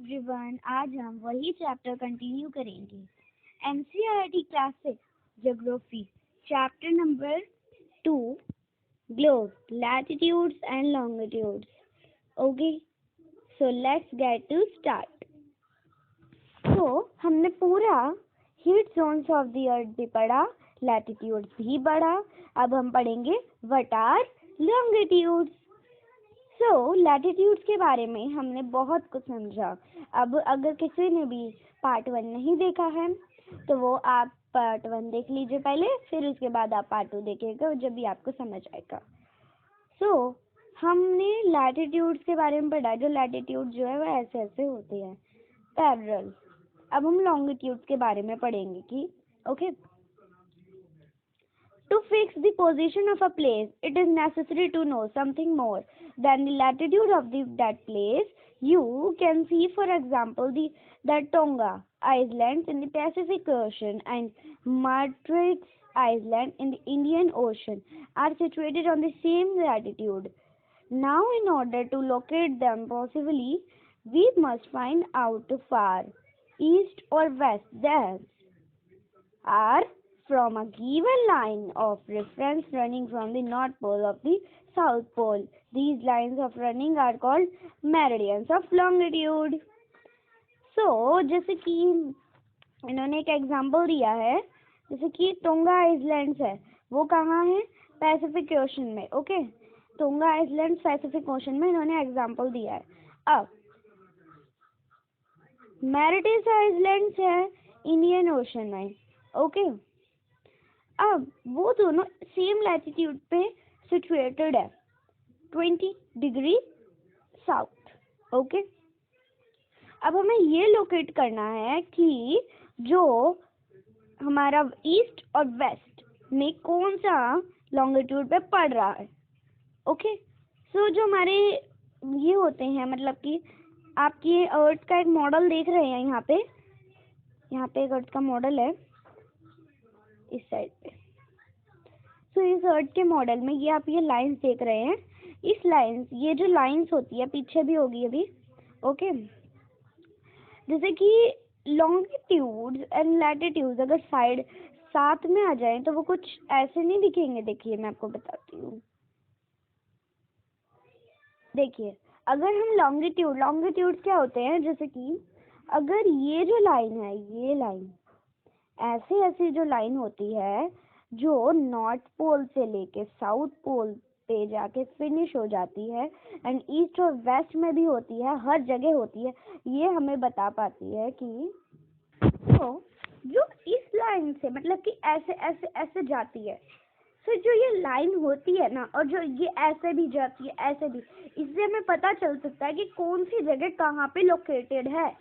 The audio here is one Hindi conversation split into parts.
एवरीवन, आज हम वही चैप्टर कंटिन्यू करेंगे। NCERT class 6 geography chapter number 2 globe latitudes and longitudes. Okay, so let's get to start. तो हमने पूरा heat zones of the earth भी पढ़ा, लैटिट्यूड्स भी पढ़ा। अब हम पढ़ेंगे what are longitudes. So latitudes के बारे में हमने बहुत कुछ समझा। अब अगर किसी ने भी पार्ट 1 नहीं देखा है तो वो आप पार्ट 1 देख लीजिए पहले, फिर उसके बाद आप पार्ट 2 देखिएगा जब भी आपको समझ आएगा। सो हमने लैटिट्यूड्स के बारे में पढ़ा। जो लैटिट्यूड जो है वो ऐसे ऐसे होते हैं, पैरेलल। अब हम लॉन्गिट्यूड्स के बारे में पढ़ेंगे कि okay, to fix the position of a place, it is necessary to know something more than the latitude of that place. You can see, for example, the Tonga Islands in the Pacific Ocean and Martinique Island in the Indian Ocean are situated on the same latitude. Now, in order to locate them possibly, we must find out far east or west they are from a given line of reference running from the North Pole of the South Pole. These lines of running are called meridians of longitude. So, जैसे कि इन्होंने एक एग्जाम्पल दिया है, जैसे कि टोंगा आइलैंड्स है, वो कहाँ है? पैसिफिक ओशन में। Okay, tonga islands Pacific ocean में इन्होंने एग्जाम्पल दिया है। अब मैरिडियस आइलैंड्स है इंडियन ओशन में। ओके, अब वो दोनों सेम लैटिट्यूड पे सिचुएटेड है, 20 डिग्री साउथ। ओके, अब हमें ये लोकेट करना है कि जो हमारा ईस्ट और वेस्ट में कौन सा लॉन्गिट्यूड पे पड़ रहा है। ओके, सो जो हमारे ये होते हैं, मतलब कि आपकी अर्थ का एक मॉडल देख रहे हैं यहाँ पे एक अर्थ का मॉडल है इस साइड पे। तो इस अर्थ के मॉडल में ये आप ये लाइंस देख रहे हैं। इस लाइंस, ये जो लाइंस होती है, पीछे भी होगी अभी। ओके, जैसे कि लॉन्गिट्यूड्स एंड लैटिट्यूड्स अगर साइड साथ में आ जाएं तो वो कुछ ऐसे नहीं दिखेंगे। देखिए, मैं आपको बताती हूँ। देखिए, अगर हम लॉन्गिट्यूड्स क्या होते हैं, जैसे कि अगर ये जो लाइन है, ये लाइन ऐसे ऐसे जो लाइन होती है जो नॉर्थ पोल से लेके साउथ पोल पे जाके फिनिश हो जाती है, एंड ईस्ट और वेस्ट में भी होती है, हर जगह होती है, ये हमें बता पाती है कि तो जो इस लाइन से, मतलब कि ऐसे ऐसे ऐसे जाती है, तो जो ये लाइन होती है ना, और जो ये ऐसे भी जाती है, ऐसे भी, इससे हमें पता चल सकता है कि कौन सी जगह कहाँ पे लोकेटेड है।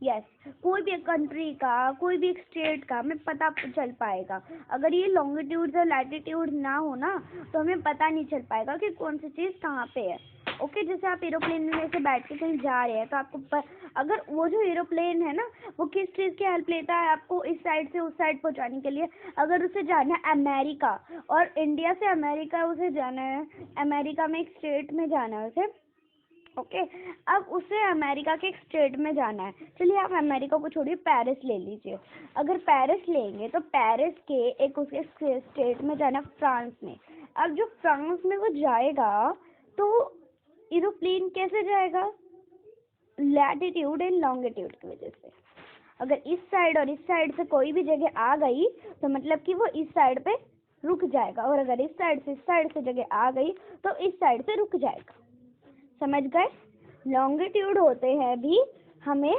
यस, कोई भी एक कंट्री का, कोई भी एक स्टेट का हमें पता चल पाएगा। अगर ये लॉन्गिट्यूड और लैटिट्यूड ना हो ना, तो हमें पता नहीं चल पाएगा कि कौन सी चीज़ कहाँ पे है। ओके, जैसे आप एरोप्लेन में से बैठ के कहीं जा रहे हैं तो आपको अगर वो जो एरोप्लेन है ना, वो किस चीज़ की हेल्प लेता है आपको इस साइड से उस साइड पहुँचाने के लिए। अगर उसे जाना है अमेरिका, और इंडिया से अमेरिका उसे जाना है, अमेरिका में एक स्टेट में जाना है उसे। ओके, अब उसे अमेरिका के एक स्टेट में जाना है। चलिए, आप अमेरिका को छोड़िए, पेरिस ले लीजिए। अगर पेरिस लेंगे तो पेरिस के एक उसके स्टेट में जाना, फ्रांस में। अब जो फ्रांस में वो जाएगा तो एरोप्लेन कैसे जाएगा? लैटिट्यूड एंड लॉन्गिट्यूड की वजह से। अगर इस साइड और इस साइड से कोई भी जगह आ गई तो मतलब कि वो इस साइड पे रुक जाएगा, और अगर इस साइड से जगह आ गई तो इस साइड से रुक जाएगा। समझ गए? लॉन्गिट्यूड होते हैं भी हमें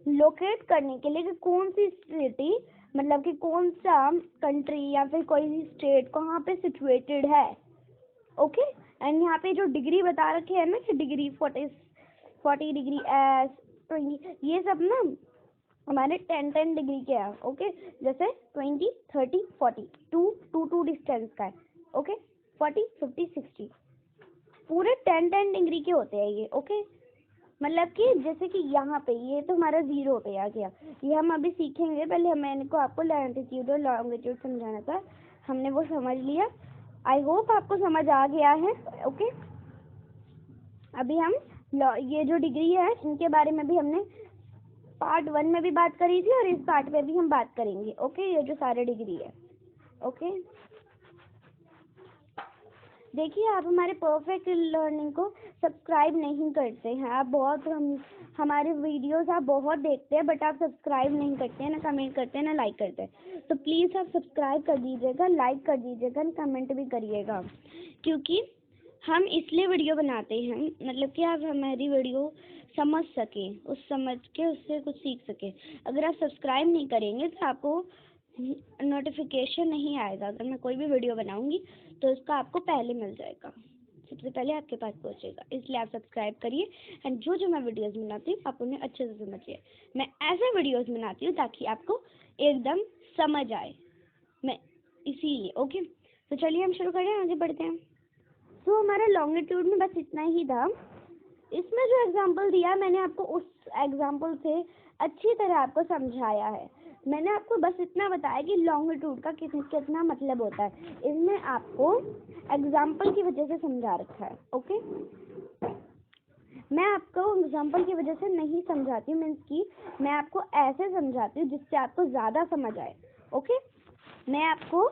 लोकेट करने के लिए कि कौन सी सिटी, मतलब कि कौन सा कंट्री या फिर कोई सी स्टेट कहाँ पे सिचुएटेड है। ओके, एंड यहाँ पे जो डिग्री बता रखे हैं ना, कि डिग्री 40 डिग्री एस 20, ये सब ना हमारे 10 डिग्री के हैं। ओके, जैसे 20, 30, 40, 2 डिस्टेंस का है। ओके, 40, 50, 60 पूरे 10 डिग्री के होते हैं ये। ओके, मतलब कि जैसे कि यहाँ पे ये तो हमारा 0 पे आ गया, ये हम अभी सीखेंगे। पहले मैंने को आपको लैटिट्यूड और लॉन्गिट्यूड समझाना था, हमने वो समझ लिया। आई होप आपको समझ आ गया है। ओके, अभी हम ये जो डिग्री है इनके बारे में भी हमने पार्ट 1 में भी बात करी थी और इस पार्ट में भी हम बात करेंगे। ओके, ये जो सारे डिग्री है। ओके, देखिए आप हमारे परफेक्ट लर्निंग को सब्सक्राइब नहीं करते हैं। आप बहुत हमारे वीडियोस आप बहुत देखते हैं, बट आप सब्सक्राइब नहीं करते हैं, ना कमेंट करते हैं, ना लाइक करते हैं। तो प्लीज़ आप सब्सक्राइब कर दीजिएगा, लाइक कर दीजिएगा, कमेंट भी करिएगा, क्योंकि हम इसलिए वीडियो बनाते हैं, मतलब कि आप हमारी वीडियो समझ सकें, समझ के उससे कुछ सीख सकें। अगर आप सब्सक्राइब नहीं करेंगे तो आपको नोटिफिकेशन नहीं आएगा। अगर मैं कोई भी वीडियो बनाऊंगी तो उसका आपको पहले मिल जाएगा, सबसे पहले आपके पास पहुंचेगा। इसलिए आप सब्सक्राइब करिए एंड जो मैं वीडियोस बनाती हूँ आप उन्हें अच्छे से समझिए। मैं ऐसे वीडियोस बनाती हूँ ताकि आपको एकदम समझ आए, मैं इसीलिए। ओके, तो चलिए हम शुरू करें, आगे बढ़ते हैं। तो हमारा लॉन्गिट्यूड में बस इतना ही था। इसमें जो एग्जाम्पल दिया मैंने आपको उस एग्जाम्पल से अच्छी तरह आपको समझाया है। मैंने आपको बस इतना बताया कि लॉन्गिट्यूड का कितना मतलब होता है। इसमें आपको एग्जाम्पल की वजह से समझा रखा है। ओके, मैं आपको एग्जाम्पल की वजह से नहीं समझाती हूँ, मीन्स की मैं आपको ऐसे समझाती हूँ जिससे आपको ज़्यादा समझ आए। ओके, मैं आपको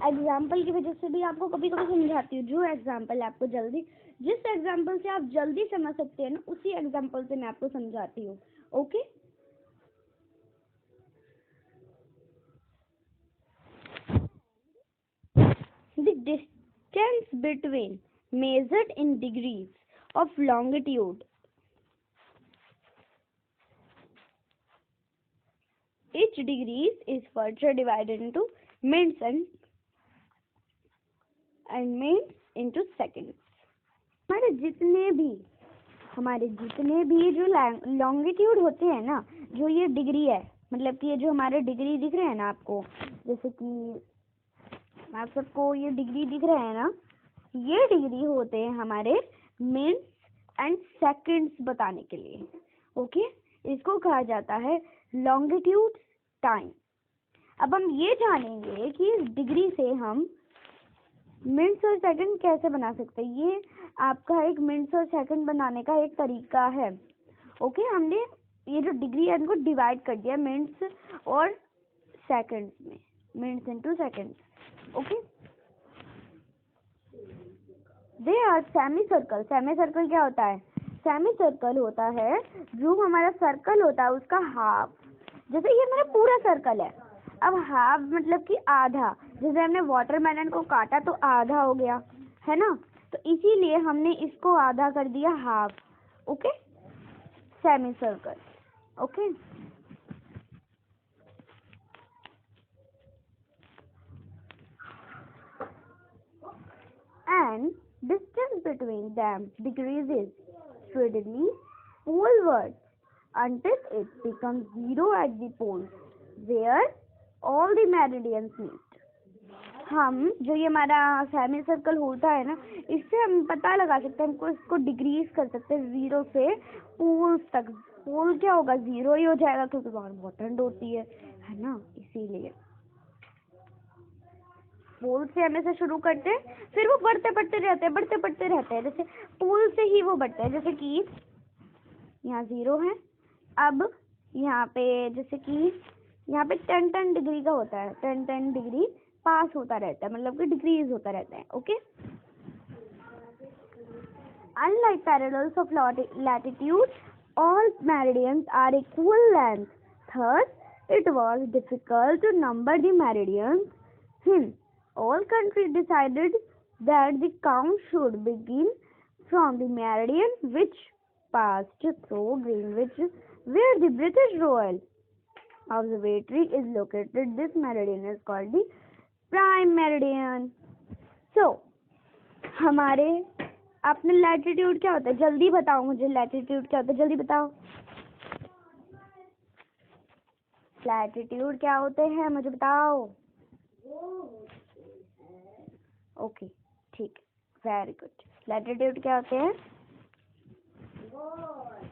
एग्जाम्पल की वजह से भी आपको कभी कभी समझाती हूँ। जो एग्जाम्पल आपको जल्दी, जिस एग्जाम्पल से आप जल्दी समझ सकते हैं ना, उसी एग्जाम्पल से मैं आपको समझाती हूँ। Okay, the distance between measured in degrees of longitude, each degree is further divided into minutes and minutes into seconds. हमारे जितने भी जो लॉन्गिट्यूड होते हैं ना, जो ये डिग्री है, मतलब कि ये जो हमारे डिग्री दिख रहे हैं ना आपको, जैसे कि आप सबको ये डिग्री दिख रहे हैं ना, ये डिग्री होते हैं हमारे मिनट्स एंड सेकंड्स बताने के लिए। ओके, इसको कहा जाता है लॉन्गिट्यूड टाइम। अब हम ये जानेंगे कि इस डिग्री से हम मिनट्स और सेकंड कैसे बना सकते हैं। ये आपका एक मिनट्स और सेकंड बनाने का एक तरीका है। ओके, हमने ये जो डिग्री है इनको डिवाइड कर दिया मिनट्स और सेकंड्स में, minutes into seconds. Okay, they are semi circle. Semi circle क्या होता है? सेमी सर्कल होता है जो हमारा सर्कल होता है उसका हाफ। जैसे ये मेरा पूरा सर्कल है, अब हाफ मतलब कि आधा। जैसे हमने वाटरमेलन को काटा तो आधा हो गया, है ना, तो इसीलिए हमने इसको आधा कर दिया, half. Okay, semi circle. Okay, and distance between them decreases steadily polewards until it becomes zero at the poles where all the meridians meet. हम जो ये हमारा सेमी सर्कल होता है ना, इससे हम पता लगा सकते हैं, हमको इसको डिक्रीज कर सकते हैं जीरो से पोल्स तक। पोल क्या होगा? जीरो ही हो जाएगा, क्योंकि वहाँ बहुत ठंड होती है ना, इसीलिए पोल से हमें से शुरू करते हैं, फिर वो बढ़ते बढ़ते रहते हैं, जैसे पोल से ही वो बढ़ते हैं। जैसे कि यहाँ जीरो है, अब यहाँ पे जैसे कि यहाँ पे 10 डिग्री का होता है, 10 डिग्री पास होता रहता है, मतलब कि डिक्रीज होता रहता है। Okay, unlike parallels of latitude, all meridians are equal length. Thus, it was difficult to number the meridians. All countries decided that the count should begin from the meridian which passed through Greenwich, where the British Royal Observatory is located. This meridian is called the prime meridian. So, हमारे आपने लैटिट्यूड क्या होता है? जल्दी बताओ मुझे, लैटिट्यूड क्या होता है? जल्दी बताओ, लैटिट्यूड क्या होते हैं? मुझे बताओ। ओके, ठीक, वेरी गुड। लैटिट्यूड क्या होते हैं?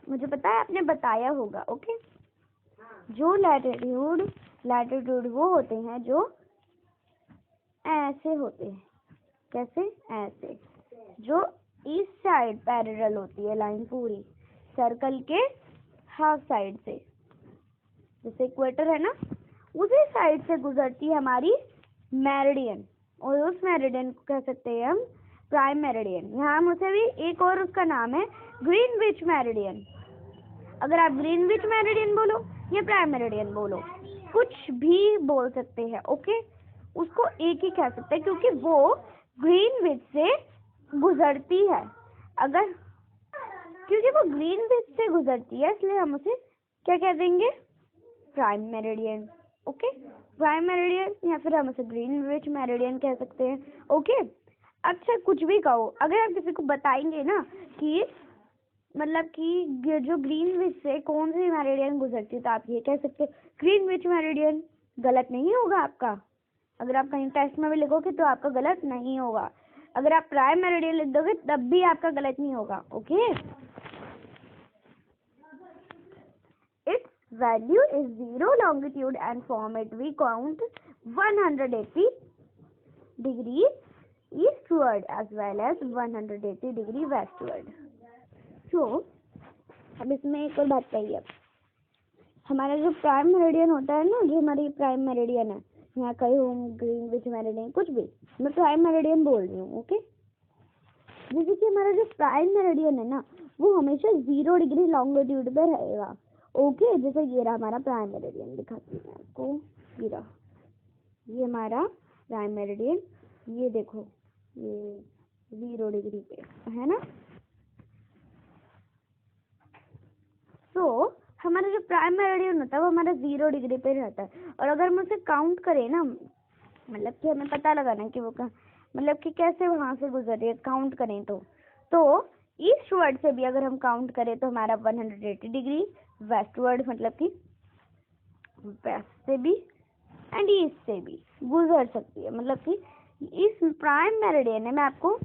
मुझे पता है, आपने बताया होगा। ओके, जो लैटिट्यूड वो होते हैं जो ऐसे होते हैं। कैसे? ऐसे, जो इस साइड पैरेलल होती है लाइन पूरी, सर्कल के हाफ साइड से, जैसे इक्वेटर है ना, उसी साइड से गुजरती है हमारी मेरिडियन, और उस मेरिडियन को कह सकते हैं हम प्राइम मेरिडियन। यहाँ हम उसे भी एक और उसका नाम है ग्रीनविच मेरिडियन। अगर आप ग्रीनविच मेरिडियन बोलो या प्राइम मेरिडियन बोलो, कुछ भी बोल सकते हैं, ओके। उसको एक ही कह सकते हैं क्योंकि वो ग्रीनविच से गुजरती है। अगर क्योंकि वो ग्रीनविच से गुजरती है इसलिए हम उसे क्या कह देंगे, prime meridian, okay. Prime meridian या फिर हम उसे ग्रीनविच मेरिडियन कह सकते हैं, ओके। अच्छा कुछ भी कहो, अगर आप किसी को बताएंगे ना कि मतलब कि जो ग्रीनविच से कौन सी मेरिडियन गुजरती है, तो आप ये कह सकते हैं ग्रीनविच मेरिडियन। गलत नहीं होगा आपका, अगर आप कहीं टेस्ट में भी लिखोगे तो आपका गलत नहीं होगा। अगर आप प्राइम मेरिडियन लिख दोगे तब भी आपका गलत नहीं होगा, okay. It's value is 0 longitude and from it we count 180 degree eastward as well as 180 degree westward. तो अब इसमें एक और बात कही है, हमारा जो प्राइम मेरिडियन होता है ना, जो हमारी प्राइम मेरिडियन है, यहाँ कहीं हूँ ग्रीनविच मेरिडियन कुछ भी, मैं प्राइम मेरिडियन बोल रही हूँ, ओके। जैसे कि हमारा जो प्राइम मेरिडियन है ना, वो हमेशा 0 डिग्री लॉन्गिट्यूड पे रहेगा, ओके। जैसे ये रहा हमारा प्राइम मेरिडियन, दिखाती हूँ आपको, ये हमारा प्राइम मेरिडियन, ये देखो ये 0 डिग्री पे है ना। तो हमारा जो प्राइम मेरिडियन होता है वो हमारा 0 डिग्री पे रहता है। और अगर हम उसे काउंट करें ना, मतलब कि हमें पता लगाना कि वो मतलब कि कैसे वहां से गुजर रही है, काउंट करें तो ईस्टवर्ड से भी अगर हम काउंट करें तो हमारा 180 डिग्री, वेस्टवर्ड मतलब कि वेस्ट से भी एंड ईस्ट से भी गुजर सकती है। मतलब कि इस प्राइम मेरिडियन है, मैं आपको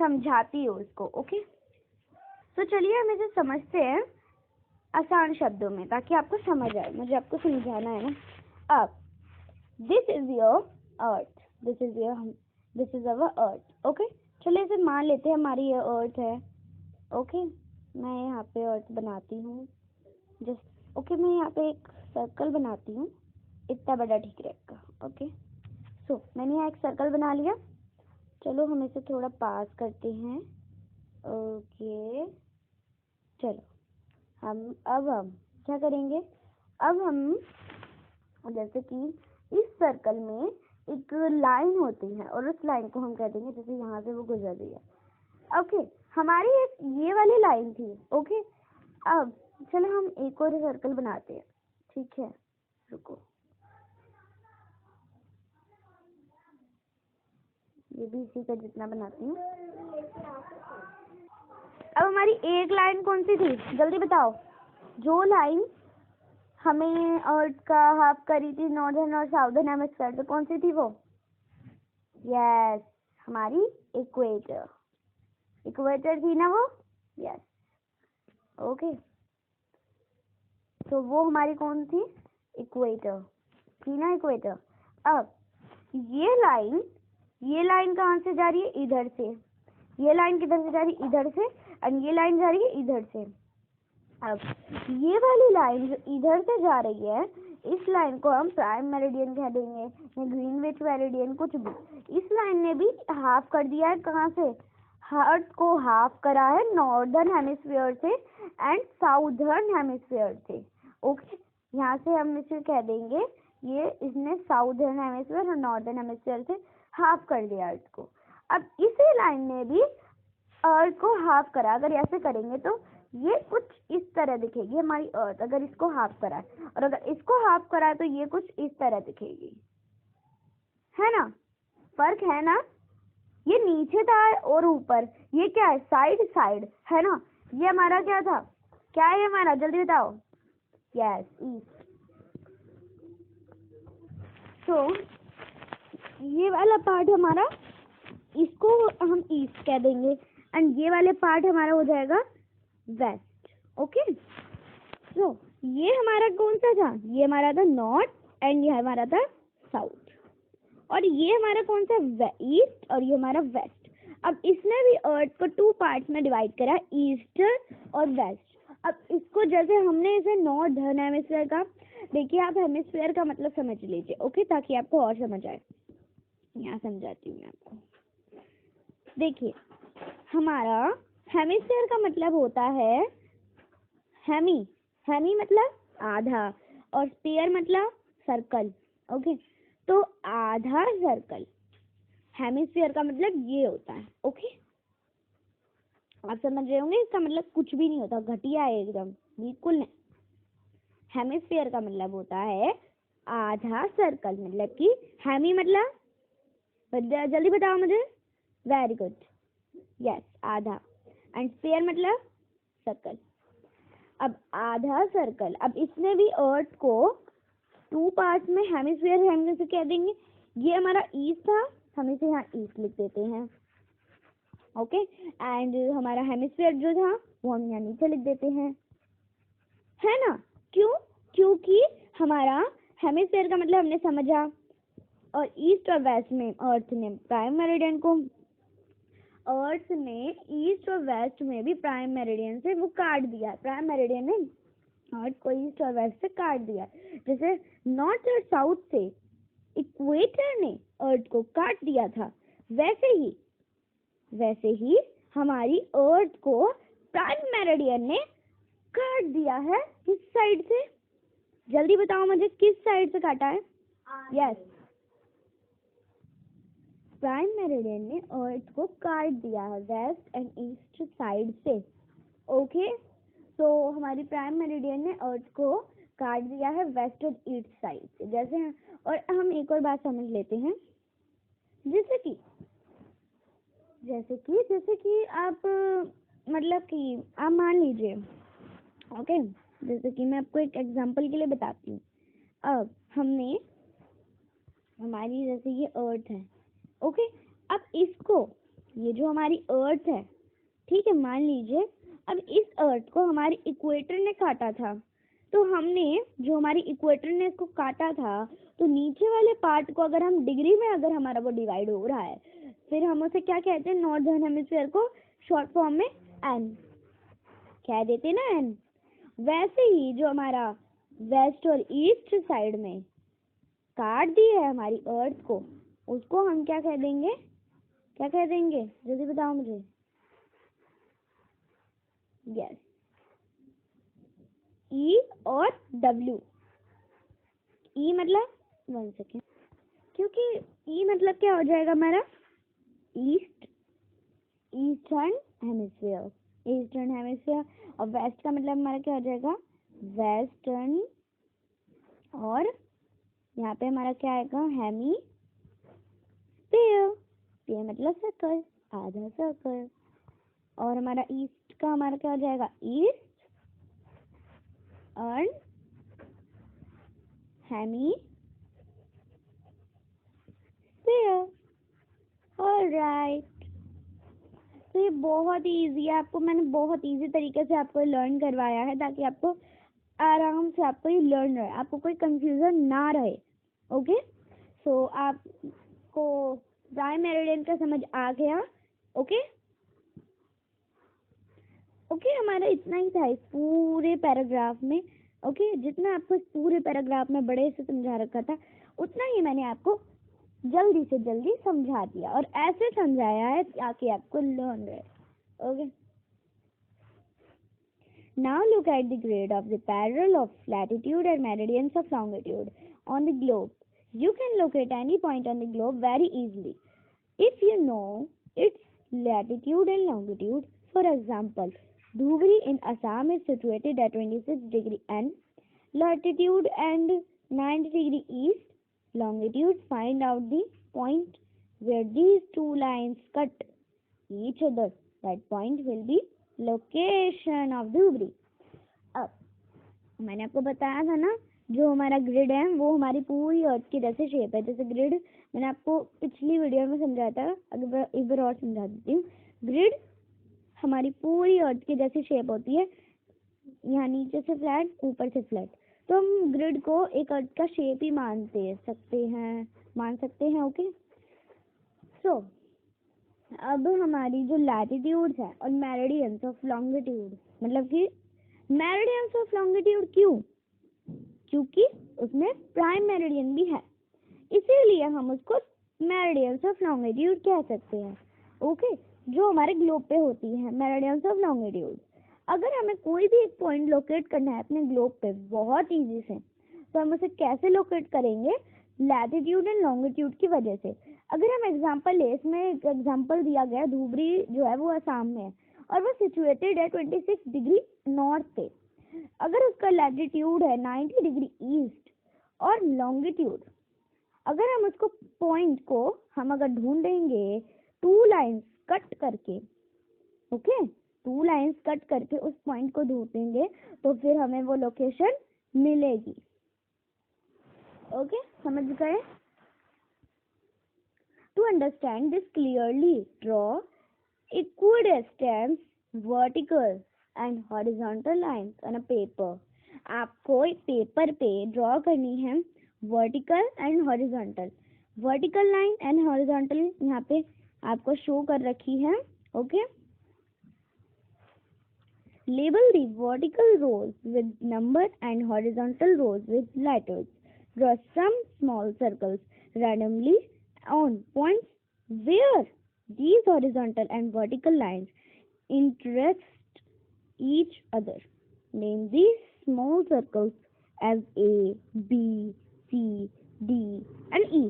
समझाती हूँ इसको, ओके। तो चलिए हम इसे समझते हैं आसान शब्दों में ताकि आपको समझ आए, मुझे आपको समझाना है ना। अब this is your earth, this is our earth, okay. चलिए इसे मान लेते हैं हमारी ये अर्थ है, ओके। मैं यहाँ पे अर्थ बनाती हूँ जस्ट, ओके। मैं यहाँ पे एक सर्कल बनाती हूँ, इतना बड़ा ठीक रहेगा, ओके। सो मैंने यहाँ एक सर्कल बना लिया, चलो हम इसे थोड़ा पास करते हैं, ओके। चलो अब हम क्या करेंगे, अब हम जैसे कि इस सर्कल में एक लाइन होती है और उस लाइन को हम कह देंगे जैसे यहाँ से वो गुजर रही है, ओके। हमारी एक ये वाली लाइन थी, ओके। अब चलो हम एक और सर्कल बनाते हैं, ठीक है, रुको, ये भी इसी का जितना बनाती हूँ। अब हमारी एक लाइन कौन सी थी, जल्दी बताओ, जो लाइन हमें अर्थ का हाफ करी थी नॉर्दर्न और साउदर्न हेमिस्फीयर, तो कौन सी थी वो, यस, हमारी इक्वेटर, इक्वेटर थी ना वो, यस, ओके। तो वो हमारी कौन थी, इक्वेटर थी ना, इक्वेटर। अब ये लाइन कहाँ से जा रही है, इधर से, ये लाइन किधर से जा रही है, इधर से, और ये लाइन जा रही है इधर से। अब ये वाली लाइन जो इधर से जा रही है, इस लाइन को हम प्राइम मेरिडियन कह देंगे या ग्रीनविच मेरिडियन, कुछ भी। इस लाइन ने भी हाफ कर दिया है, कहाँ से, अर्थ को हाफ करा है नॉर्दर्न हेमिस्फीयर से एंड साउदर्न हेमिस्फीयर से, ओके। यहाँ से हम इसे कह देंगे ये इसने साउदर्न हेमिस्फीयर और नॉर्दर्न हेमिस्फीयर से हाफ कर दिया अर्थ को। अब इसी लाइन ने भी अर्थ को हाफ करा, अगर ऐसे करेंगे तो ये कुछ इस तरह दिखेगी हमारी अर्थ, अगर इसको हाफ करा है, और अगर इसको हाफ करा है तो ये कुछ इस तरह दिखेगी, है ना, फर्क है ना। ये नीचे था और ऊपर, ये क्या है, साइड साइड, है ना। ये हमारा क्या था, क्या है हमारा, जल्दी बताओ, यस, ईस्ट। तो ये वाला पार्ट हमारा, इसको हम ईस्ट कह देंगे एंड ये वाले पार्ट हमारा हो जाएगा वेस्ट, ओके। तो ये हमारा कौन सा था, ये हमारा था नॉर्थ एंड ये हमारा था साउथ, और ये हमारा कौन सा, ईस्ट, और ये हमारा वेस्ट। अब इसने भी अर्थ को 2 पार्ट्स में डिवाइड करा, ईस्ट और वेस्ट। अब इसको जैसे हमने इसे नॉर्थ हेमिस्फीयर का, देखिए आप हेमिस्फीयर का मतलब समझ लीजिए, ओके, ताकि आपको और समझ आए। यहाँ समझाती हूँ मैं आपको। देखिए हमारा हेमिस्फीयर का मतलब होता है हेमी, हेमी मतलब आधा, और स्फीयर मतलब सर्कल, ओके। तो आधा सर्कल, हेमिस्फीयर का मतलब ये होता है, ओके। आप समझ रहे होंगे, इसका मतलब कुछ भी नहीं होता, घटिया है एकदम, बिल्कुल नहीं। हेमिस्फीयर का मतलब होता है आधा सर्कल, मतलब कि हेमी मतलब, जल्दी बताओ मुझे, वेरी गुड, यस, आधा, एंड स्फीयर मतलब सर्कल। अब आधा सर्कल, अब इसमें भी अर्थ को 2 पार्ट्स में हेमिस्फीयर, हम जैसे कह देंगे ये हमारा ईस्ट था, हम इसे यहाँ ईस्ट लिख देते हैं, ओके। एंड हमारा हेमिस्फीयर जो था वो हम यहाँ नीचे लिख देते हैं, है ना। क्यों? क्योंकि हमारा हेमिस्फीयर का मतलब हमने समझा, और ईस्ट और वेस्ट में अर्थ ने प्राइम मेरिडियन को, अर्थ ने ईस्ट और वेस्ट में भी प्राइम मेरिडियन से वो काट दिया, प्राइम मेरिडियन ने अर्थ को ईस्ट और वेस्ट से काट दिया। जैसे नॉर्थ और साउथ से इक्वेटर ने अर्थ को काट दिया था, वैसे ही हमारी अर्थ को प्राइम मेरिडियन ने काट दिया है। किस साइड से? जल्दी बताओ मुझे, किस साइड से काटा है? यस, प्राइम मेरिडियन ने अर्थ को काट दिया है वेस्ट एंड ईस्ट साइड से, ओके। तो हमारी प्राइम मेरिडियन ने अर्थ को काट दिया है वेस्ट और ईस्ट साइड से, जैसे। और हम एक और बात समझ लेते हैं, जैसे कि आप, मतलब कि आप मान लीजिए, ओके, जैसे कि मैं आपको एक एग्जांपल के लिए बताती हूँ। अब हमने, हमारी जैसे ये अर्थ है, ओके, अब इसको, ये जो हमारी अर्थ है, ठीक है, मान लीजिए अब इस अर्थ को हमारी इक्वेटर ने काटा था, तो हमने जो हमारी इक्वेटर ने इसको काटा था, तो नीचे वाले पार्ट को अगर हम डिग्री में, अगर हमारा वो डिवाइड हो रहा है, फिर हम उसे क्या कहते हैं, नॉर्दर्न हेमिस्फीयर को शॉर्ट फॉर्म में एन कह देते ना, एन। वैसे ही जो हमारा वेस्ट और ईस्ट साइड में काट दी है हमारी अर्थ को, उसको हम क्या कह देंगे, क्या कह देंगे, जल्दी बताओ मुझे। यस, ई और डब्ल्यू। ई मतलब, 1 सेकेंड, क्योंकि ई मतलब क्या हो जाएगा हमारा, east, eastern hemisphere, eastern hemisphere. और वेस्ट का मतलब हमारा क्या हो जाएगा, वेस्टर्न। और यहाँ पे हमारा क्या आएगा, हेमी स्फीयर, स्फीयर मतलब सर्कल, आधा सर्कल। और हमारा ईस्ट का हमारा क्या हो जाएगा, east and hemisphere, alright. तो ये बहुत ही इजी है, आपको मैंने बहुत इजी तरीके से आपको लर्न करवाया है, ताकि आपको आराम से आपको ये लर्न रहे, आपको कोई कंफ्यूजन ना रहे, ओके। सो आपको प्राइम मेरिडियन का समझ आ गया, ओके। ओके, हमारा इतना ही था इस पूरे पैराग्राफ में, ओके। जितना आपको इस पूरे पैराग्राफ में बड़े से समझा रखा था, उतना ही मैंने आपको जल्दी से जल्दी समझा दिया, और ऐसे समझाया है ताकि आपको लर्न रहे, okay. Now look at the grid of the parallel of latitude and meridians of longitude on the globe. You can locate any point on the globe very easily if you know its latitude and longitude. For example, Dhubri in Assam is situated at 26 degree N latitude and 90 degree east longitude. Find out the point where these two lines cut each other. That point will be location of Dhubri. अब मैंने आपको बताया था ना, जो हमारा ग्रिड है वो हमारी पूरी अर्थ की जैसे शेप है। जैसे ग्रिड मैंने आपको पिछली वीडियो में समझाया था, अगर एक बार और समझा देती हूँ। ग्रिड हमारी पूरी अर्थ की जैसी शेप होती है, यहाँ नीचे से फ्लैट, ऊपर से फ्लैट। तो हम ग्रिड को एक अर्थ का शेप ही मान सकते हैं, ओके। सो अब हमारी जो लैटिट्यूड्स है और मेरिडियंस ऑफ लॉन्गिट्यूड, मतलब कि मेरिडियंस ऑफ लॉन्गिट्यूड क्यों? क्योंकि उसमें प्राइम मेरिडियन भी है, इसीलिए हम उसको मेरिडियंस ऑफ लॉन्गिट्यूड कह सकते हैं। ओके, जो हमारे ग्लोब पे होती है मेरिडियंस ऑफ लॉन्गिट्यूड। अगर हमें कोई भी एक पॉइंट लोकेट करना है अपने ग्लोब पे बहुत इजी से, तो हम उसे कैसे लोकेट करेंगे? लैटिट्यूड एंड लॉन्गिट्यूड की वजह से। अगर हम एग्जांपल ले, इसमें एक एग्जांपल दिया गया, धुबरी जो है वो असम में है और वो सिचुएटेड है 26 डिग्री नॉर्थ पे। अगर उसका लैटिट्यूड है 90 डिग्री ईस्ट और लॉन्गिट्यूड, अगर हम उसको पॉइंट को हम अगर ढूंढेंगे 2 लाइंस कट करके, ओके 2 लाइंस कट करके उस पॉइंट को ढूंढेंगे तो फिर हमें वो लोकेशन मिलेगी। ओके, समझ गए? To understand this clearly draw equidistance vertical and horizontal lines on a paper. आपको एक पेपर पे ड्रॉ करनी है vertical and horizontal. Vertical line and horizontal यहाँ पे आपको शो कर रखी है। Okay, label the vertical rows with number and horizontal rows with letters. Draw some small circles randomly on points where these horizontal and vertical lines intercept each other. Name these small circles as A, B, C, D, and E.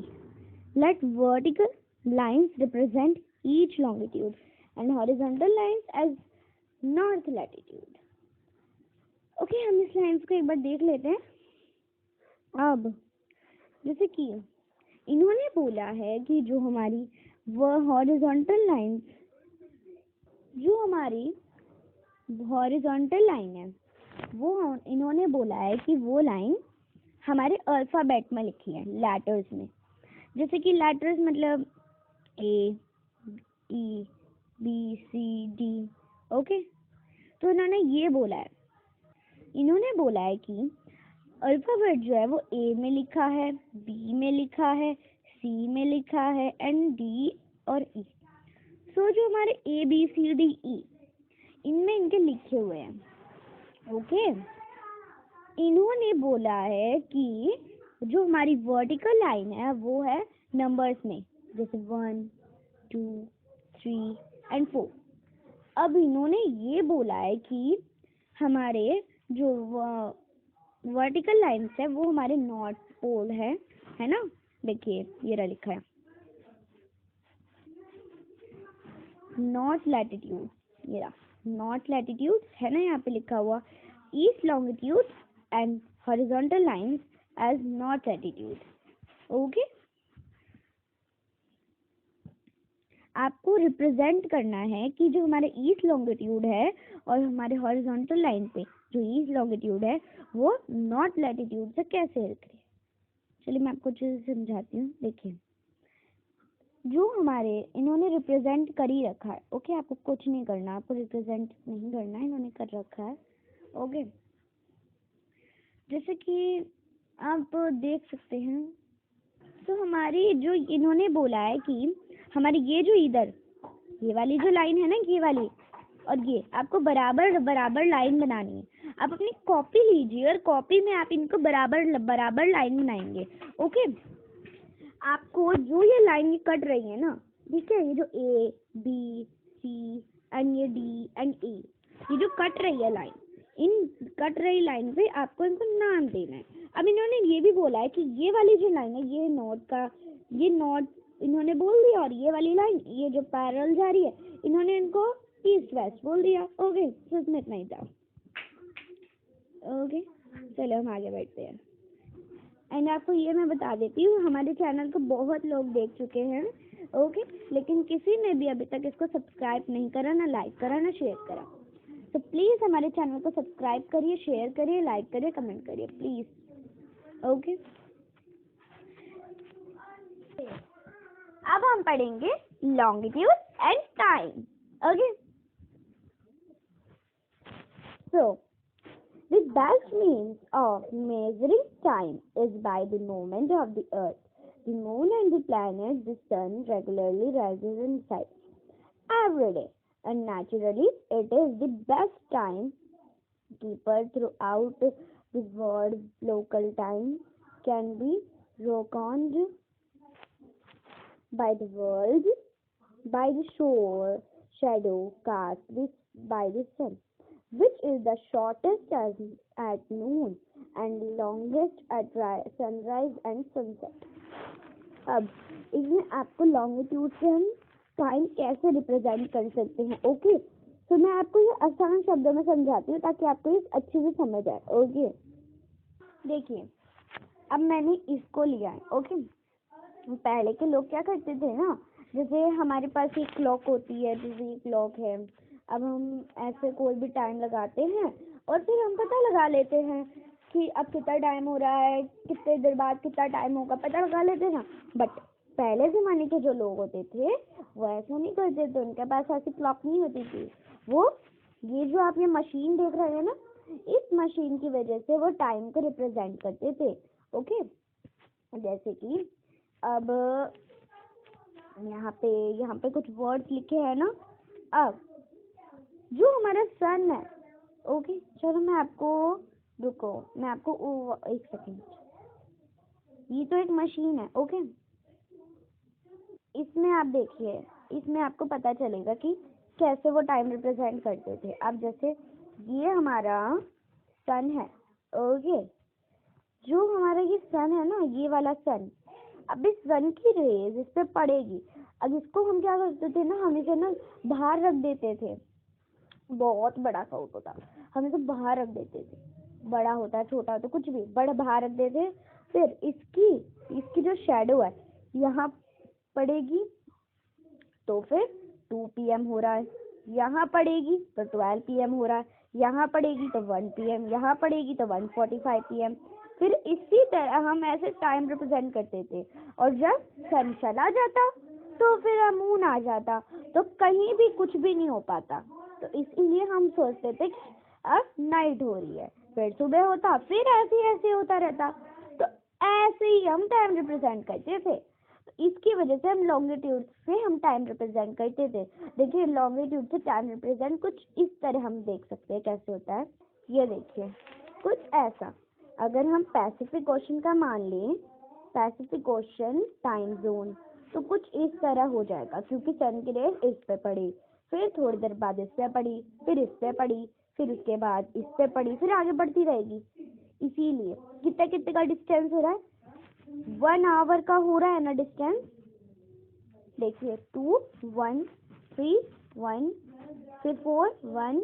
Let vertical lines represent each longitude and horizontal lines as north latitude. Okay, हम इस लाइंस को एक बार देख लेते हैं। अब जैसे कि इन्होंने बोला है कि जो हमारी वह हॉरिजॉन्टल लाइन, जो हमारी हॉरिजॉन्टल लाइन है वो इन्होंने बोला है कि वो लाइन हमारे अल्फाबेट में लिखी है, लेटर्स में। जैसे कि लेटर्स मतलब ए, ई, बी, सी, डी। ओके, तो इन्होंने ये बोला है, इन्होंने बोला है कि अल्फाबेट जो है वो ए में लिखा है, बी में लिखा है, सी में लिखा है एंड डी और ई। सो जो हमारे A B C D E इनमें इनके लिखे हुए हैं। ओके, इन्होंने बोला है कि जो हमारी वर्टिकल लाइन है वो है नंबर्स में, जैसे 1, 2, 3 एंड 4। अब इन्होंने ये बोला है कि हमारे जो वर्टिकल लाइंस है वो हमारे नॉर्थ पोल है ना। देखिए ये रहा लिखा है नॉर्थ लैटिट्यूड, ये रहा नॉर्थ लैटिट्यूड है ना, यहाँ पे लिखा हुआ east longitude and horizontal lines as north latitude. Okay, आपको रिप्रेजेंट करना है कि जो हमारे ईस्ट लॉन्गिट्यूड है और हमारे हॉरिजॉन्टल लाइन पे जो ईस्ट लॉन्गिट्यूड है वो नॉर्थ लैटिट्यूड से कैसे लिख रहे हैं। चलिए मैं आपको चीज़ समझाती हूँ। देखिए, जो हमारे इन्होंने रिप्रेजेंट कर ही रखा है। ओके, आपको कुछ नहीं करना, आपको रिप्रेजेंट नहीं करना है, इन्होंने कर रखा है। ओके, जैसे कि आप देख सकते हैं, तो हमारी जो इन्होंने बोला है कि हमारी ये जो इधर ये वाली जो लाइन है ना, ये वाली और ये आपको बराबर बराबर लाइन बनानी है। आप अपनी कॉपी लीजिए और कॉपी में आप इनको बराबर बराबर लाइन बनाएंगे। ओके, आपको जो ये लाइन कट रही है ना, ठीक है, ये जो ए बी सी एंड ये डी एंड ई, ये जो कट रही है लाइन, इन कट रही लाइन पे आपको इनको नाम देना है। अब इन्होंने ये भी बोला है कि ये वाली जो लाइन है ये नॉर्थ का, ये नॉर्थ इन्होंने बोल दिया, और ये वाली लाइन ये जो पैरेलल जा रही है इन्होंने इनको ईस्ट वेस्ट बोल दिया। ओके, तो इसमें इतना ही था। ओके, चलो हम आगे बढ़ते हैं। एंड आपको ये मैं बता देती हूँ, हमारे चैनल को बहुत लोग देख चुके हैं। ओके, लेकिन किसी ने भी अभी तक इसको सब्सक्राइब नहीं करा, ना लाइक करा, ना शेयर करा। तो प्लीज़ हमारे चैनल को सब्सक्राइब करिए, शेयर करिए, लाइक करिए, कमेंट करिए प्लीज़। ओके, अब हम पढ़ेंगे longitude and time. Okay, so the best means of measuring time is by the movement of the earth. The moon and the planet, the sun, regularly rises and sets every day, and naturally it is the best time deeper throughout the world. Local time can be reckoned by the world by the shore shadow cast by the sun, which is the shortest at noon and longest at sunrise and sunset. अब इसमें आपको लॉन्गिट्यूड से हम टाइम कैसे रिप्रेजेंट कर सकते हैं। ओके, तो मैं आपको ये आसान शब्दों में समझाती हूँ ताकि आपको ये अच्छे से समझ आए। ओके, देखिए अब मैंने इसको लिया है। ओके, पहले के लोग क्या करते थे ना, जैसे हमारे पास एक क्लॉक होती है, जैसे ये क्लॉक है, अब हम ऐसे कोई भी टाइम लगाते हैं और फिर हम पता लगा लेते हैं कि अब कितना टाइम हो रहा है, कितने देर बाद कितना टाइम होगा, पता लगा लेते हैं ना। बट पहले ज़माने के जो लोग होते थे वो ऐसा नहीं करते थे, उनके पास ऐसी क्लॉक नहीं होती थी। वो ये जो आप ये मशीन देख रहे हैं ना, इस मशीन की वजह से वो टाइम को रिप्रेजेंट करते थे। ओके, जैसे कि अब यहाँ पे कुछ वर्ड्स लिखे हैं ना। अब जो हमारा सन है, ओके चलो मैं आपको रुको, मैं आपको एक सेकेंड, ये तो एक मशीन है। ओके, इसमें आप देखिए, इसमें आपको पता चलेगा कि कैसे वो टाइम रिप्रेजेंट करते थे। अब जैसे ये हमारा सन है। ओके, जो हमारा ये सन है ना, ये वाला सन, अब इस सन की रेज इस पे पड़ेगी। अब इसको हम क्या करते थे ना, हम इसे ना बाहर रख देते थे। बहुत बड़ा सा होता था, हम इसे बाहर रख देते थे, बड़ा होता है छोटा होता कुछ भी, बड़ा बाहर रख देते। फिर इसकी जो शेडो है यहाँ पड़ेगी तो फिर 2 PM हो रहा है, यहाँ पड़ेगी तो 12 PM हो रहा है, यहाँ पड़ेगी तो 1 PM, यहाँ पड़ेगी तो 1:45 PM। फिर इसी तरह हम ऐसे टाइम रिप्रेजेंट करते थे। और जब सन चला जाता तो फिर मून आ जाता, तो कहीं भी कुछ भी नहीं हो पाता। तो इसीलिए हम सोचते थे कि अब नाइट हो रही है, फिर सुबह होता, फिर ऐसे होता रहता। तो ऐसे ही हम टाइम रिप्रेजेंट करते थे। इसकी वजह से हम लॉन्गिट्यूड से हम टाइम रिप्रेजेंट करते थे। देखिए लॉन्गिट्यूड से टाइम रिप्रेजेंट कुछ इस तरह हम देख सकते हैं कैसे होता है। ये देखिए कुछ ऐसा, अगर हम पैसिफिक ओशन का मान लें, पैसिफिक ओशन टाइम जोन, तो कुछ इस तरह हो जाएगा, क्योंकि सन की रेज इस पे पड़ी, फिर थोड़ी देर बाद इस पे पड़ी, फिर इस पे पड़ी, फिर उसके बाद इस पे पड़ी, फिर आगे बढ़ती रहेगी। इसीलिए कितने का डिस्टेंस हो रहा है, 1 आवर का हो रहा है ना डिस्टेंस। देखिए 2 1 3 1, फिर 4 1,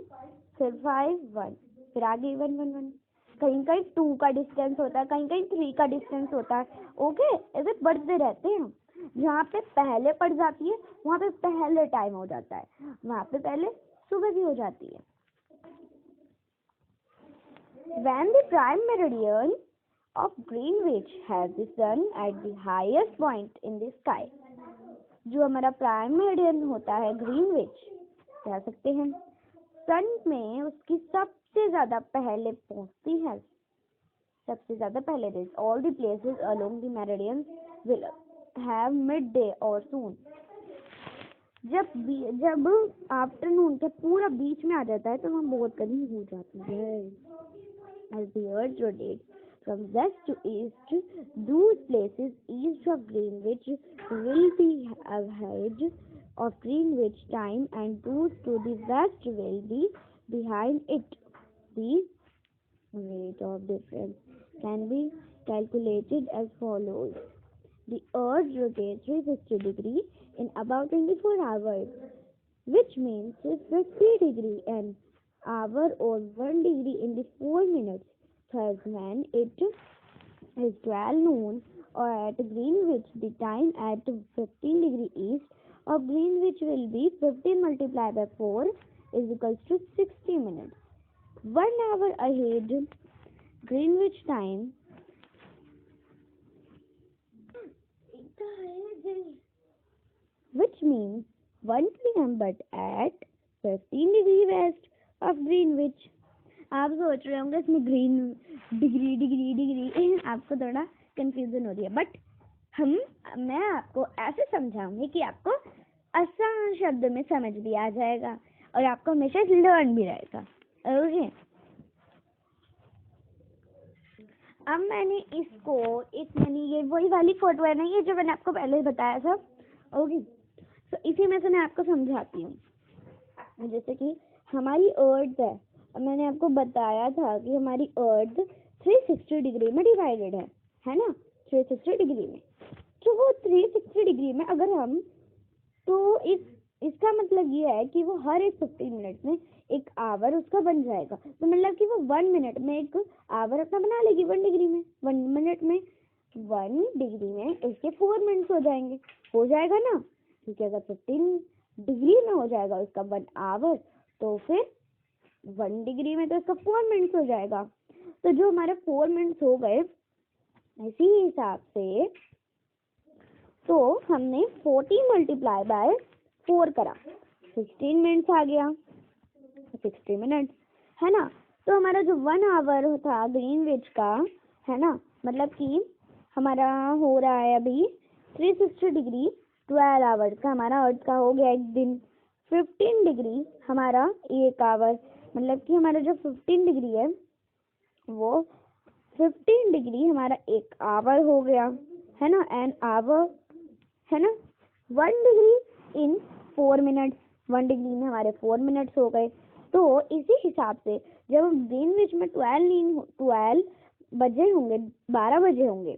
फिर 5 1, फिर आगे 1 1 1। कहीं कहीं 2 का डिस्टेंस होता है, कहीं कहीं 3 का डिस्टेंस होता है। ओके, ऐसे बढ़ते रहते हैं। जहाँ पे पहले पड़ जाती है वहाँ पे पहले टाइम हो जाता है, वहाँ पे पहले सुबह भी हो जाती है। When the prime meridian of Greenwich has the sun at the highest point in the sky, जो हमारा प्राइम मेरिडियन होता है ग्रीनविच कह सकते हैं, सन में उसकी सबसे ज्यादा पहले पहुंचती है, सबसे ज्यादा पहले rays. All the places along the meridian will have midday और सून। जब आफ्टरनून के पूरा बीच में आ जाता है तो वहाँ बहुत गर्मी हो जाती है। As the earth rotates from west to east, those places east of Greenwich will be ahead of Greenwich time, and those to the west will be behind it. The rate of difference can be calculated as follows. The earth rotates 360 degrees in about 24 hours, which means 50 degrees an hour or 1 degree in the 4 minutes. Thus, when it is 12 noon or at Greenwich, the time at 15 degrees east of Greenwich will be 15 multiplied by 4 is equals to 60 minutes. 1 hour ahead Greenwich time which means 1 PM but at 15 degree west of Greenwich. आप सोच रहे होंगे इसमें ग्रीन डिग्री आपको थोड़ा कंफ्यूजन हो रही है, बट मैं आपको ऐसे समझाऊंगी कि आपको आसान शब्द में समझ भी आ जाएगा और आपको हमेशा लर्न भी रहेगा। ओके, अब मैंने इसको मैंने ये वही वाली फोटो है ना, ये जो मैंने आपको पहले बताया था। ओके, तो इसी में से मैं आपको समझाती हूँ। जैसे कि हमारी अर्थ है, अब मैंने आपको बताया था कि हमारी अर्थ 360 डिग्री में डिवाइडेड है ना, 360 डिग्री में। तो वो 360 डिग्री में अगर हम, तो इसका मतलब ये है कि वो हर एक 15 मिनट में एक आवर उसका बन जाएगा। तो मतलब कि वो 1 मिनट में एक आवर अपना बना लेगी 1 डिग्री में। 1 मिनट में 1 डिग्री में इसके 4 मिनट्स हो जाएंगे, हो जाएगा ना, क्योंकि अगर 15 डिग्री में हो जाएगा उसका 1 आवर, तो फिर 1 डिग्री में तो इसका 4 मिनट्स हो जाएगा। तो जो हमारे 4 मिनट्स हो गए, इसी हिसाब से तो हमने 40 मल्टीप्लाई बाय 4 करा, 16 मिनट्स आ गया, 60 मिनट्स, है ना। तो हमारा जो 1 आवर था ग्रीनविच का, है ना, मतलब कि हमारा हो रहा है अभी 360 डिग्री 12 आवर्स का हमारा अर्थ का हो गया एक दिन। 15 डिग्री हमारा 1 आवर, मतलब कि हमारा जो 15 डिग्री है वो 15 डिग्री हमारा 1 आवर हो गया, है ना, एन आवर, है ना। 1 डिग्री इन 4 मिनट्स, 1 डिग्री में हमारे 4 मिनट्स हो गए। तो इसी हिसाब से जब हम ग्रीनविच में 12 बजे होंगे, 12 बजे होंगे,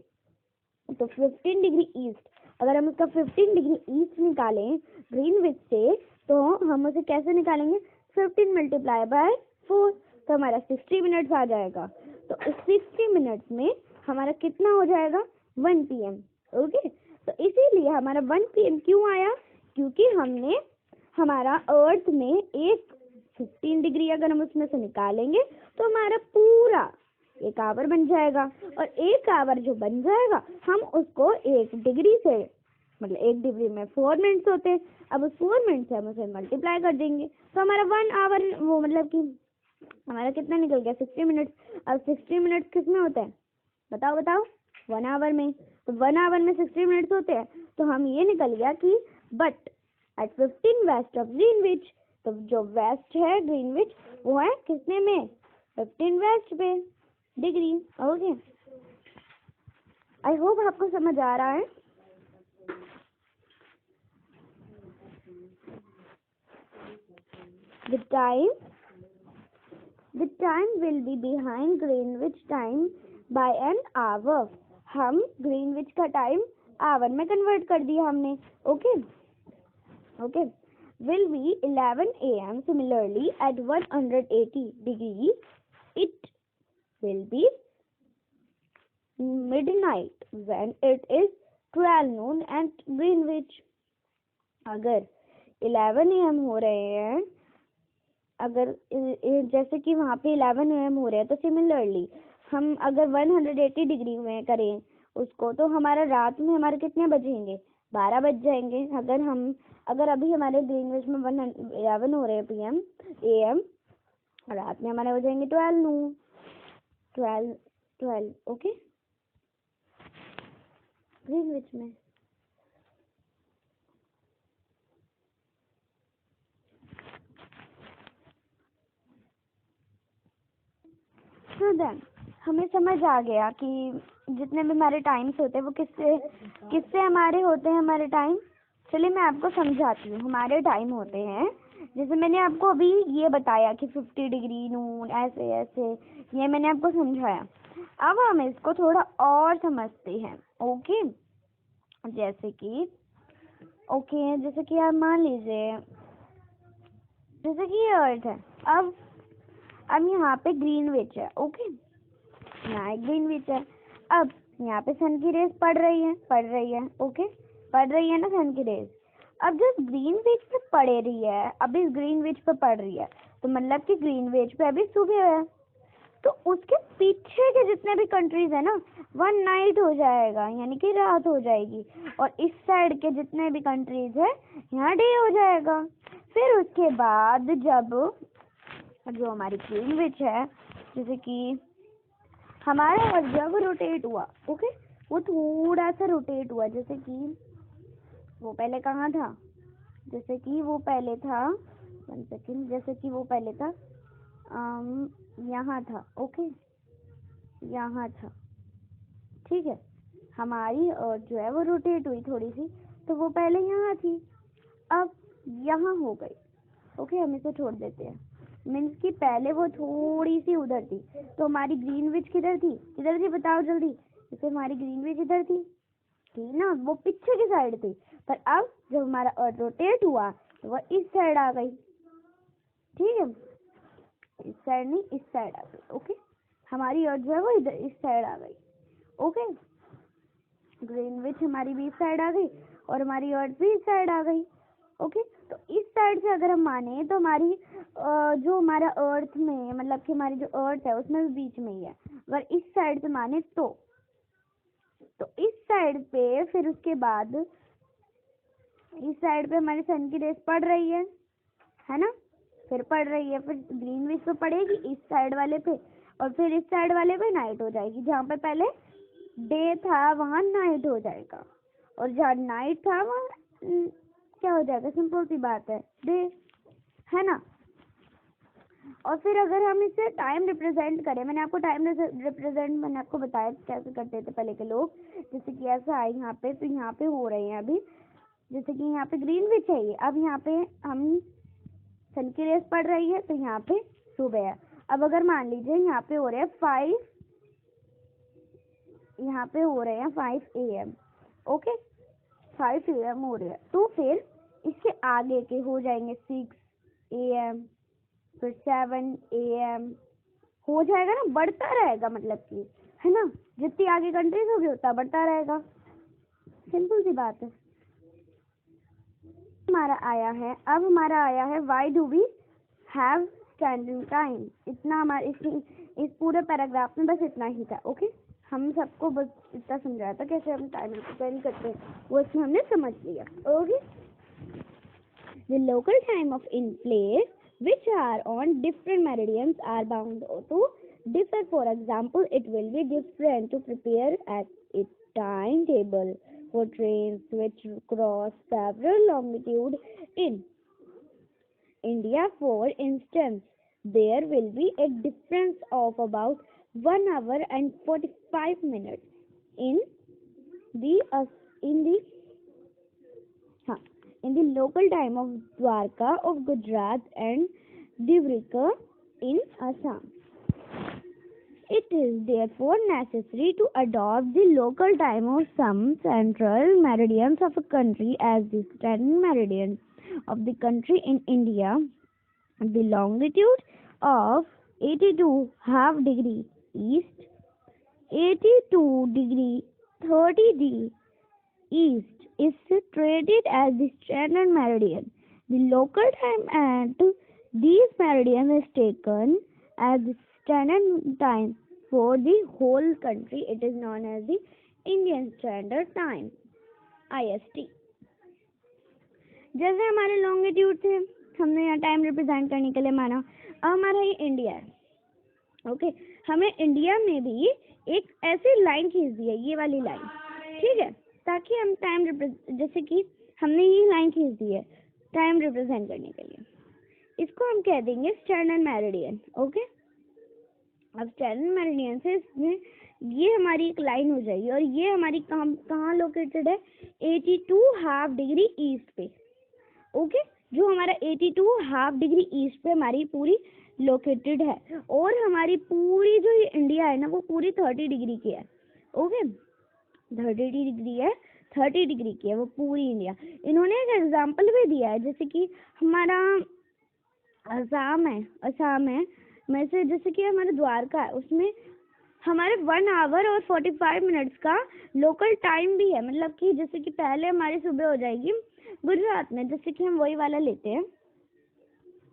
तो 15 डिग्री ईस्ट, अगर हम उसका 15 डिग्री ईस्ट निकालें ग्रीनविच से, तो हम उसे कैसे निकालेंगे, 15 मल्टीप्लाई बाय 4, तो हमारा 60 मिनट्स आ जाएगा। तो इस 60 मिनट्स में हमारा कितना हो जाएगा, 1 PM। ओके, तो इसीलिए हमारा 1 PM क्यों आया, क्योंकि हमने हमारा अर्थ में एक 15 डिग्री अगर हम उसमें से निकालेंगे तो हमारा पूरा 1 आवर बन जाएगा, और 1 आवर जो बन जाएगा हम उसको 1 डिग्री से, मतलब 1 डिग्री में 4 मिनट्स होते हैं, अब उस 4 मिनट से हम उसे मल्टीप्लाई कर देंगे, तो हमारा 1 आवर, वो मतलब कि हमारा कितना निकल गया, 60 मिनट्स। अब 60 मिनट्स किस में होते हैं, बताओ बताओ, 1 आवर में। तो 1 आवर में 60 मिनट्स होते हैं, तो हम ये निकल गया कि but at 15 west of Greenwich, तो जो वेस्ट है ग्रीनविच वो है किसने में, 15 वेस्ट पे डिग्री। ओके, आई होप आपको समझ आ रहा है। The time will be behind Greenwich time by an hour. हम ग्रीनविच का टाइम आवर में कन्वर्ट कर दिया हमने। Okay, will be 11 AM. Similarly, at 180 degrees, it will be midnight when it is 12 noon at Greenwich. अगर 11 AM हो रहे हैं, अगर जैसे कि वहाँ पे 11 AM हो रहे हैं, तो सिमिलरली हम अगर 180 डिग्री में करें उसको, तो हमारा रात में हमारे कितने बजेंगे, 12 बज जाएंगे। अगर अभी हमारे ग्रीनविच में 11 हो रहे हैं PM AM, रात में हमारे हो जाएंगे 12 नून, 12। ओके, ग्रीनविच में। तो देन हमें समझ आ गया कि जितने भी हमारे टाइम्स होते हैं वो किससे हमारे होते हैं, हमारे टाइम। चलिए मैं आपको समझाती हूँ। हमारे टाइम होते हैं, जैसे मैंने आपको अभी ये बताया कि 50 डिग्री नून, ऐसे ऐसे, ये मैंने आपको समझाया। अब हम इसको थोड़ा और समझते हैं। ओके, जैसे कि आप मान लीजिए, जैसे कि ये अर्थ है, अब यहाँ पे ग्रीनविच है। ओके, यहाँ ग्रीनविच है। अब यहाँ पे सन की रेस पड़ रही है। ओके, पड़ रही है ना सन की रेस। अब जब ग्रीनविच पे पड़ रही है, अब इस ग्रीनविच पे पड़ रही है, तो मतलब कि ग्रीनविच पे अभी सुबह है, तो उसके पीछे के जितने भी कंट्रीज है ना, 1 नाइट हो जाएगा, यानी कि रात हो जाएगी, और इस साइड के जितने भी कंट्रीज है यहाँ डे हो जाएगा। फिर उसके बाद जब जो हमारी ग्रीनविच है, जैसे कि हमारा अर्थ जब रोटेट हुआ, ओके, वो थोड़ा सा रोटेट हुआ, जैसे कि वो पहले कहाँ था, जैसे कि वो पहले था, 1 सेकेंड, जैसे कि वो पहले था यहाँ था। ओके, यहाँ था, ठीक है, हमारी अर्थ जो है वो रोटेट हुई थोड़ी सी, तो वो पहले यहाँ थी, अब यहाँ हो गई। ओके, हम इसे छोड़ देते हैं, मीन्स कि पहले वो थोड़ी सी उधर थी, तो हमारी ग्रीनविच किधर थी बताओ जल्दी। जैसे हमारी ग्रीनविच इधर थी ना, वो पीछे की साइड थी, पर अब जब हमारा अर्थ रोटेट हुआ तो वो इस साइड आ गई। ठीक है, इस साइड नहीं, इस साइड आ गई। ओके, हमारी अर्थ जो है वो इधर इस साइड आ गई। ओके, ग्रीनविच हमारी भी इस साइड आ गई और हमारी अर्थ भी इस साइड आ गई। ओके, तो इस साइड से अगर हम माने तो हमारी जो हमारा अर्थ में, मतलब कि हमारी जो अर्थ है उसमें भी बीच में ही है। अगर इस साइड से माने तो इस साइड पे, फिर उसके बाद इस साइड पे हमारी सन की रेस पड़ रही है ना, फिर पड़ रही है, फिर ग्रीनविच तो पड़ेगी इस साइड वाले पे, और फिर इस साइड वाले पे नाइट हो जाएगी। जहाँ पे पहले डे था वहाँ नाइट हो जाएगा, और जहाँ नाइट था वहाँ क्या हो जाएगा, सिंपल सी बात है ना। और फिर अगर हम इसे टाइम रिप्रेजेंट करें, मैंने आपको टाइम रिप्रेजेंट मैंने आपको बताया कैसे करते थे पहले के लोग। जैसे कि ऐसा है यहाँ पे, तो यहाँ पे हो रहे हैं अभी, जैसे कि यहाँ पे ग्रीनविच है ये, अब यहाँ पे हम सन की रेस पड़ रही है, तो यहाँ पे सुबह है। अब अगर मान लीजिए यहाँ पे हो रहे हैं 5, यहाँ पे हो रहे हैं 5 AM। ओके, 5 AM हो रहे हैं, तो फिर इसके आगे के हो जाएंगे 6 AM, फिर 7 AM हो जाएगा ना, बढ़ता रहेगा, मतलब कि है ना, जितनी आगे कंट्रीज होगी उतना बढ़ता रहेगा। सिंपल सी बात है। अब हमारा आया है why do we have standing time. इतना हमारे इस पूरे पैराग्राफ में बस इतना ही था। ओके, हम सबको बस इतना समझाया था कैसे हम टाइम रिप्रेजेंट करते हैं, वो इसमें हमने समझ लिया। Okay, the local time of in place which are on different meridians are bound to differ. For example, it will be different to prepare at a timetable for trains which cross several longitude in India. For instance, there will be a difference of about 1 hour and 45 minutes in the local time of Dwarka of Gujarat and Divrika in Assam. It is therefore necessary to adopt the local time of some central meridians of a country as the standing meridian of the country in India. The longitude of 82.5° east, 82°30° east is treated as the standard meridian. The local time at these meridians is taken as the standard time for the whole country. It is known as the Indian Standard Time, IST. जैसे हमारे लॉन्गिट्यूड थे, हमने यहाँ टाइम रिप्रेजेंट करने के लिए माना। अब हमारा ये इंडिया है। ओके, हमें इंडिया में भी एक ऐसी लाइन खींच दी है, ये वाली लाइन, ठीक है, ताकि हम टाइम जैसे कि हमने ये लाइन खींच दी है टाइम रिप्रेजेंट करने के लिए, इसको हम कह देंगे स्टैंडर्ड मेरिडियन। ओके, अब स्टैंडर्ड मेरिडियन से इसमें ये हमारी एक लाइन हो जाएगी, और ये हमारी कहाँ लोकेटेड है, 82.5° ईस्ट पे। ओके, जो हमारा 82.5° ईस्ट पे हमारी पूरी लोकेटेड है, और हमारी पूरी जो ये इंडिया है ना, वो पूरी 30° की है। ओके, 30° है, 30° की है वो पूरी इंडिया। इन्होंने एक एग्जाम्पल भी दिया है, जैसे कि हमारा असम है में से, जैसे कि हमारा द्वारका है, उसमें हमारे 1 आवर और 45 मिनट्स का लोकल टाइम भी है। मतलब कि जैसे कि पहले हमारी सुबह हो जाएगी गुजरात में, जैसे कि हम वही वाला लेते हैं,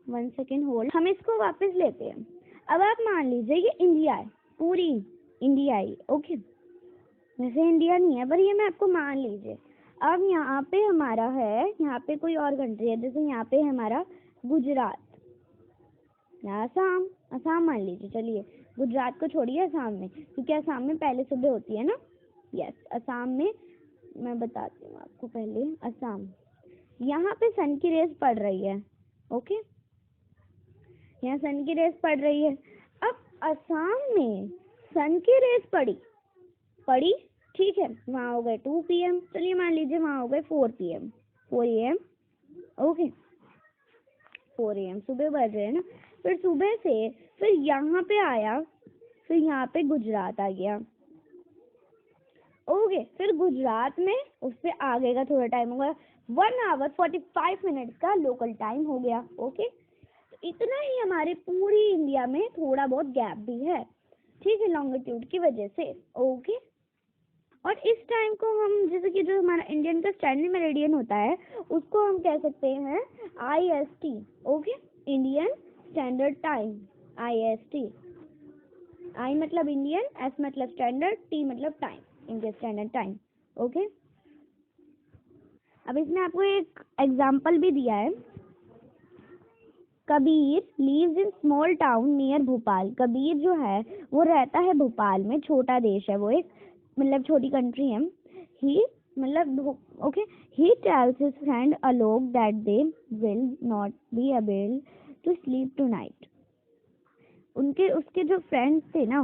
1 सेकेंड होल्ड, हम इसको वापस लेते हैं। अब आप मान लीजिए ये इंडिया है, पूरी इंडिया ही। ओके, वैसे इंडिया नहीं है, पर ये मैं आपको मान लीजिए। अब यहाँ पे हमारा है, यहाँ पे कोई और कंट्री है, जैसे यहाँ पे हमारा गुजरात, असम मान लीजिए। चलिए, गुजरात को छोड़िए, असम में, क्योंकि असम में पहले सुबह होती है ना। यस, असम में मैं बताती हूँ आपको पहले। असम, यहाँ पे सन की रेस पड़ रही है। ओके, यहाँ सन की रेस पड़ रही है। अब असम में सन की रेस पड़ी, पढ़ी, ठीक है, वहाँ हो गए 2 PM, चलिए मान लीजिए वहाँ हो गए 4 PM, 4 AM, ओके 4 AM सुबह बज रहे हैं ना। फिर सुबह से फिर यहाँ पे आया, फिर यहाँ पे गुजरात आ गया, ओके। फिर गुजरात में उससे आगे का थोड़ा टाइम होगा, 1 hour 45 minutes का लोकल टाइम हो गया, ओके। तो इतना ही हमारे पूरी इंडिया में थोड़ा बहुत गैप भी है, ठीक है, लॉन्गिट्यूड की वजह से, ओके। और इस टाइम को हम, जैसे कि जो हमारा इंडियन का स्टैंडर्ड मेरिडियन होता है उसको हम कह सकते हैं IST, okay, Indian standard time, IST। I मतलब इंडियन, S मतलब स्टैंडर्ड, T मतलब time, Indian standard time, okay. अब इसमें आपको एक एग्जाम्पल भी दिया है, Kabir lives in small town near Bhopal. Kabir जो है वो रहता है भोपाल में, छोटा देश है वो, एक मतलब छोटी कंट्री है। ही मतलब okay, he tells his friend Alok that they will not be able to sleep tonight. उसके जो फ्रेंड्स थे ना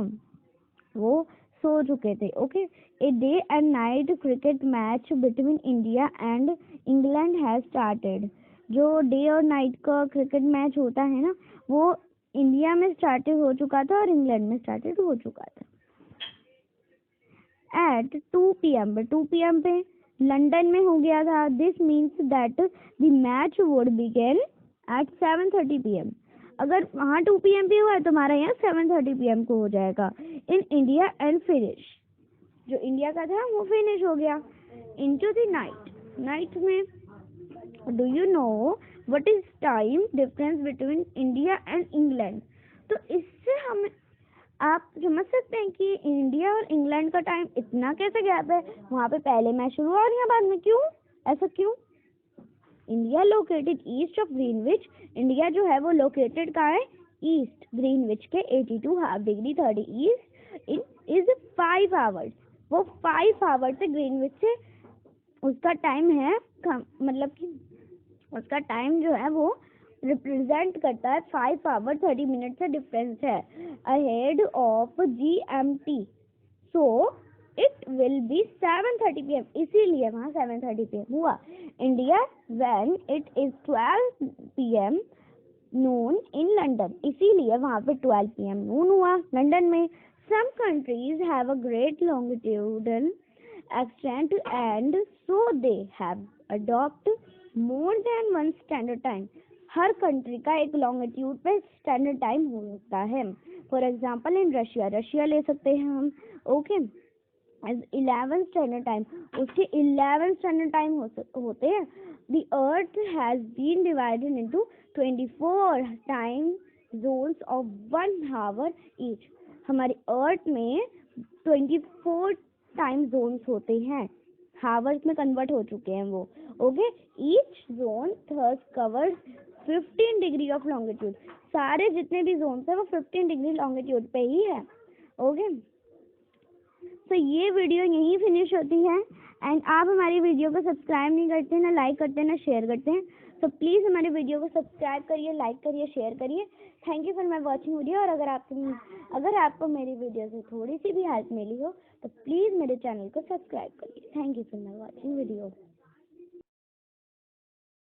वो सो चुके थे, okay. A day and night cricket match between India and England has started. जो डे और नाइट का क्रिकेट मैच होता है ना वो इंडिया में स्टार्टेड हो चुका था और इंग्लैंड में स्टार्टेड हो चुका था। एट 2 PM पे, 2 PM पे लंदन में हो गया था। This means that the match would begin eight 7:30 PM। अगर वहाँ 2 PM पे हुआ है तो हमारा यहाँ 7:30 PM को हो जाएगा इन इंडिया एंड फिनिश। जो इंडिया का था वो फिनिश हो गया इनटू द नाइट। नाइट में do you know what is time difference between India and England. तो इससे हम आप समझ सकते हैं कि इंडिया और इंग्लैंड का टाइम इतना कैसे गैप है। वहाँ पे पहले मैच शुरू और यहाँ बाद में, क्यों ऐसा क्यों। India located east of Greenwich. India जो है वो लोकेटेड कहाँ है, ईस्ट ग्रीनविच के 82 half degree 30 east in is 5 hours। वो 5 hours से ग्रीनविच से उसका टाइम है, मतलब कि उसका टाइम जो है वो रिप्रेजेंट करता है 5 hours 30 minutes से डिफरेंस है ahead of GMT। So it will be 7:30 PM, इसीलिए वहाँ 7:30 PM हुआ। India when it is 12 PM noon in London, इसीलिए वहाँ पे 12 PM नून हुआ लंदन में। Some countries have a great longitudinal extent and so they have adopt more than one standard time. हर कंट्री का एक लॉन्गिट्यूड पे स्टैंडर्ड टाइम होता है। For example in Russia, Russia ले सकते हैं हम, ओके, 11 स्टैंडर्ड टाइम, उसके 11 स्टैंडर्ड टाइम होते हैं। The earth has been divided into 24 time zones of 1 hour each. हमारी अर्थ में 24 टाइम जोन्स होते हैं, हावर्स में कन्वर्ट हो चुके हैं वो, okay. Each zone thus covers 15 degree of longitude. सारे जितने भी जोन्स हैं वो 15 डिग्री लॉन्गिट्यूड पे ही है, ओके। तो ये वीडियो यहीं फिनिश होती है। एंड आप हमारी वीडियो को सब्सक्राइब नहीं करते, ना लाइक करते, ना शेयर करते हैं। तो प्लीज़ हमारी वीडियो को सब्सक्राइब करिए, लाइक करिए, शेयर करिए। Thank you for my watching video. और अगर आपको मेरी वीडियो से थोड़ी सी भी हेल्प मिली हो तो प्लीज़ मेरे चैनल को सब्सक्राइब करिए। Thank you for my watching video.